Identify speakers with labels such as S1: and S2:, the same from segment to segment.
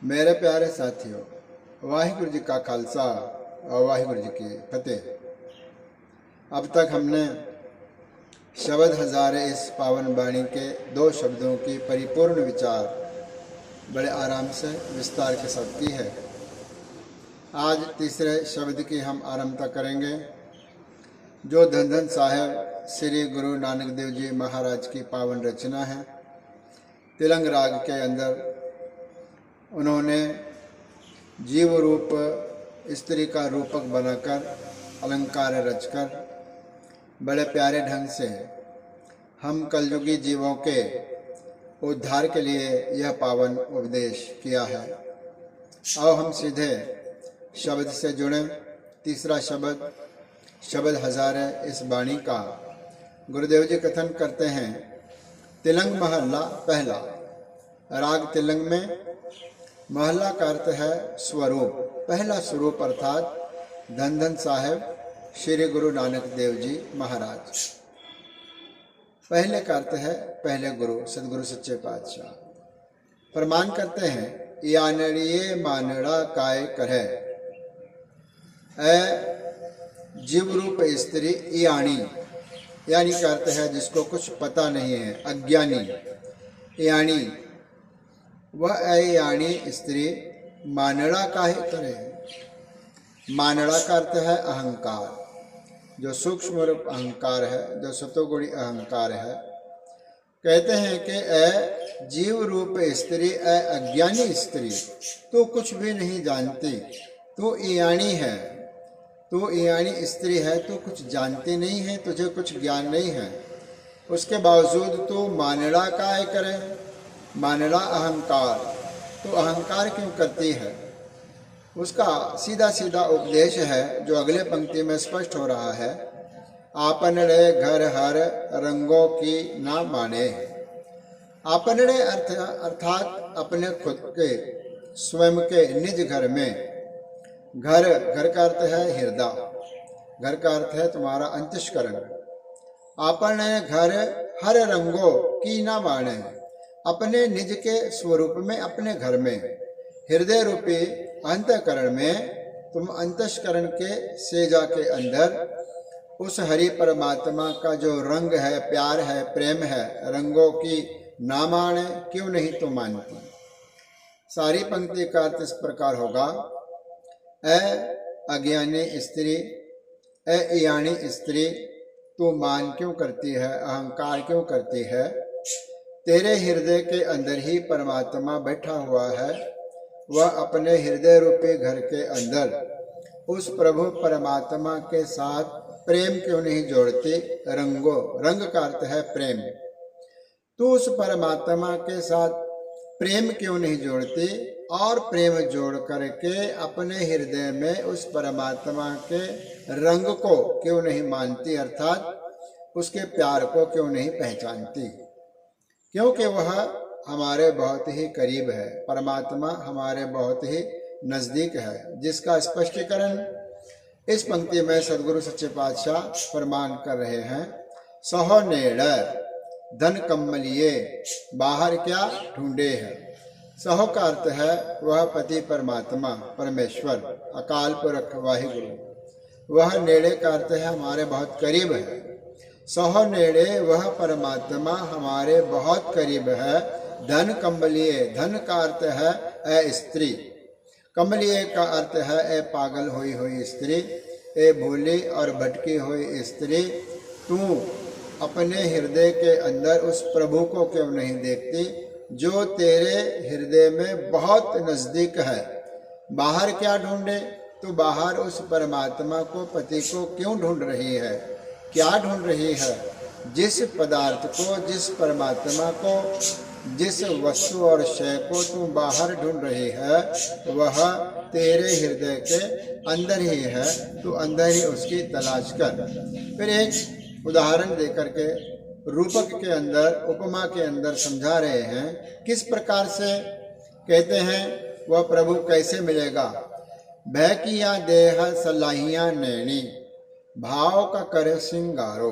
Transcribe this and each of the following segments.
S1: मेरे प्यारे साथियों, वाहिगुरु जी का खालसा और वाहिगुरु जी की फतेह। अब तक हमने शब्द हजारे इस पावन वाणी के 2 शब्दों की परिपूर्ण विचार बड़े आराम से विस्तार के साथ की है। आज तीसरे शब्द की हम आरंभता करेंगे, जो धन धन साहेब श्री गुरु नानक देव जी महाराज की पावन रचना है। तिलंग राग के अंदर उन्होंने जीव रूप स्त्री का रूपक बनाकर अलंकार रचकर बड़े प्यारे ढंग से हम कलयुगी जीवों के उद्धार के लिए यह पावन उपदेश किया है। आओ हम सीधे शब्द से जुड़े। तीसरा शब्द हजारे इस वाणी का गुरुदेव जी कथन करते हैं। तिलंग महला पहला। राग तिलंग में महला का अर्थ है स्वरूप, पहला स्वरूप अर्थात धन धन साहेब श्री गुरु नानक देव जी महाराज। पहले का अर्थ है पहले गुरु सदगुरु सच्चे पातशाह। प्रमाण करते हैं, यानड़िये मानड़ा काय करे, जीव रूप स्त्री यानी, यानी का अर्थ है जिसको कुछ पता नहीं है, अज्ञानी। यानी वह यानी स्त्री मानड़ा काहे करे। मानड़ा का अर्थ है अहंकार, जो सूक्ष्म रूप अहंकार है, जो सतोगुणी अहंकार है। कहते हैं कि जीव रूप स्त्री, अज्ञानी स्त्री, तू कुछ भी नहीं जानती, तू ईयानी है, तू ईयानी स्त्री है, तू कुछ जानती नहीं है, तुझे कुछ ज्ञान नहीं है। उसके बावजूद तू मानड़ा काहे करे। मानड़ा अहंकार, तो अहंकार क्यों करती है। उसका सीधा सीधा उपदेश है जो अगले पंक्ति में स्पष्ट हो रहा है। आपनड़े घर हर रंगों की ना माने। आपनड़े अर्थात अपने खुद के स्वयं के निज घर में। घर का अर्थ है हृदय, घर का अर्थ है तुम्हारा अंतःकरण। आपने घर हर रंगों की ना माने, अपने निज के स्वरूप में, अपने घर में, हृदय रूपी अंतःकरण में, तुम अंतःकरण के सेजा के अंदर उस हरि परमात्मा का जो रंग है, प्यार है, प्रेम है, रंगों की ना माने, क्यों नहीं तो मानती। सारी पंक्ति का अर्थ इस प्रकार होगा, अज्ञानी स्त्री, ईयानी स्त्री, तू मान क्यों करती है, अहंकार क्यों करती है। तेरे हृदय के अंदर ही परमात्मा बैठा हुआ है। वह अपने हृदय रूपी घर के अंदर उस प्रभु परमात्मा के साथ प्रेम क्यों नहीं जोड़ती। रंग का अर्थ है प्रेम। तू उस परमात्मा के साथ प्रेम क्यों नहीं जोड़ती और प्रेम जोड़ करके अपने हृदय में उस परमात्मा के रंग को क्यों नहीं मानती, अर्थात उसके प्यार को क्यों नहीं पहचानती। क्योंकि वह हमारे बहुत ही करीब है, परमात्मा हमारे बहुत ही नजदीक है, जिसका स्पष्टीकरण इस पंक्ति में सदगुरु सच्चे पातशाह प्रमाण कर रहे हैं। सहो नेड़ धन कम्मलिए, बाहर क्या ढूंढे है। सहो का अर्थ है वह पति परमात्मा परमेश्वर अकाल पुरख वाहिगुरु। वह नेड़े का अर्थ है हमारे बहुत करीब है। सहो नेड़े वह परमात्मा हमारे बहुत करीब है। धन कम्बलिए, धन का अर्थ है स्त्री, कम्बलिए का अर्थ है पागल हुई हुई स्त्री, भूली और भटकी हुई स्त्री। तू अपने हृदय के अंदर उस प्रभु को क्यों नहीं देखती जो तेरे हृदय में बहुत नजदीक है। बाहर क्या ढूंढे, तू बाहर उस परमात्मा को, पति को क्यों ढूंढ रही है। क्या ढूंढ रही है। जिस पदार्थ को, जिस परमात्मा को, जिस वस्तु और शय को तू बाहर ढूंढ रही है, वह तेरे हृदय के अंदर ही है। तू अंदर ही उसकी तलाश कर। फिर एक उदाहरण देकर के रूपक के अंदर, उपमा के अंदर समझा रहे हैं। किस प्रकार से कहते हैं वह प्रभु कैसे मिलेगा। भय किया देह सलाहियां नैनी, भाव का कर सिंगारो।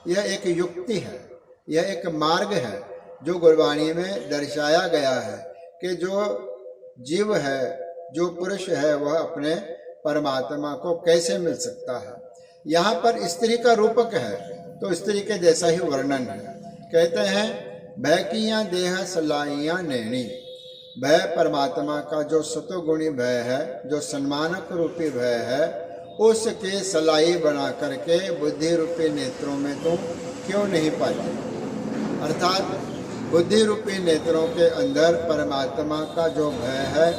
S1: यह एक युक्ति है, यह एक मार्ग है जो गुरबाणी में दर्शाया गया है कि जो जीव है, जो पुरुष है, वह अपने परमात्मा को कैसे मिल सकता है। यहाँ पर स्त्री का रूपक है, तो स्त्री के जैसा ही वर्णन है। कहते हैं भय किया देह सलाइयां नैनी। भय परमात्मा का जो सतोगुणी भय है, जो सम्मानक रूपी भय है, उसके सलाई बना करके बुद्धि रूपी नेत्रों में तुम क्यों नहीं पाते। अर्थात बुद्धि रूपी नेत्रों के अंदर परमात्मा का जो भय है,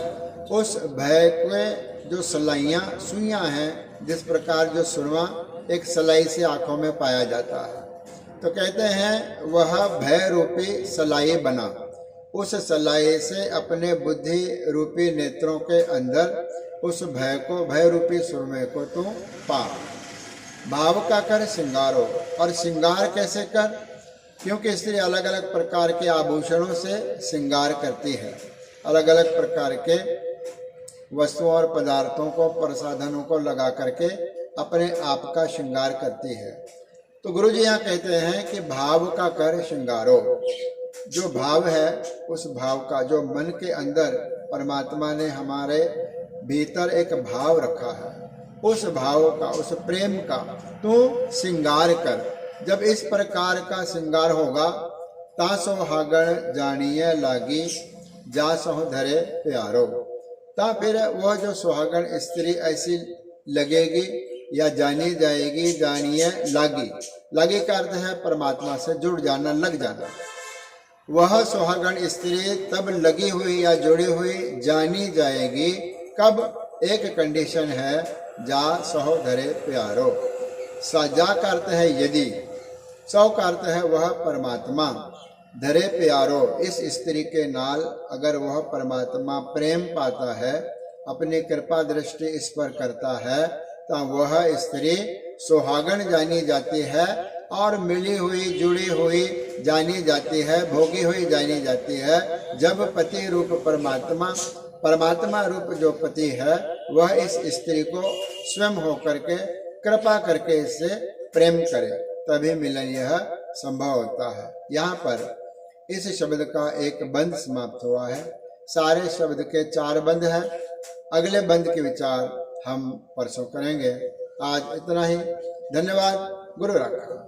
S1: उस भय के जो सलाइयाँ सुइयाँ हैं, जिस प्रकार जो सुरमा एक सलाई से आंखों में पाया जाता है, तो कहते हैं वह भय रूपी सलाई बना, उस सलाई से अपने बुद्धि रूपी नेत्रों के अंदर उस भय को, भय रूपी सुरमे को तुम पा। भाव का कर श्रृंगारो, और श्रृंगार कैसे कर, क्योंकि स्त्री अलग अलग प्रकार के आभूषणों से श्रृंगार करती है, अलग अलग प्रकार के वस्तुओं और पदार्थों को, प्रसाधनों को लगा करके अपने आप का श्रृंगार करती है। तो गुरु जी यहाँ कहते हैं कि भाव का कर श्रृंगारो। जो भाव है, उस भाव का, जो मन के अंदर परमात्मा ने हमारे भीतर एक भाव रखा है, उस भाव का, उस प्रेम का तू श्रृंगार कर। जब इस प्रकार का श्रृंगार होगा, ता सोहागण जानिए लागी, जा सहो धरे प्यारो। ता फिर वह जो सुहागण स्त्री ऐसी लगेगी या जानी जाएगी, जानिए लागी। लागी का अर्थ है परमात्मा से जुड़ जाना, लग जाना। वह सुहागण स्त्री तब लगी हुई या जुड़ी हुई जानी जाएगी कब, एक कंडीशन है, जा सहो धरे प्यारो। जा का अर्थ है यदि, सौ का अर्थ है वह परमात्मा, धरे प्यारो, इस स्त्री के नाल अगर वह परमात्मा प्रेम पाता है, अपनी कृपा दृष्टि इस पर करता है, तो वह स्त्री सुहागण जानी जाती है और मिली हुई, जुड़ी हुई जानी जाती है, भोगी हुई जानी जाती है। जब पति रूप परमात्मा, परमात्मा रूप जो पति है, वह इस स्त्री को स्वयं होकर के कृपा करके इससे प्रेम करे, तभी मिलन यह संभव होता है। यहाँ पर इस शब्द का एक बंद समाप्त हुआ है। सारे शब्द के 4 बंद हैं। अगले बंद के विचार हम परसों करेंगे। आज इतना ही। धन्यवाद। गुरु रखा।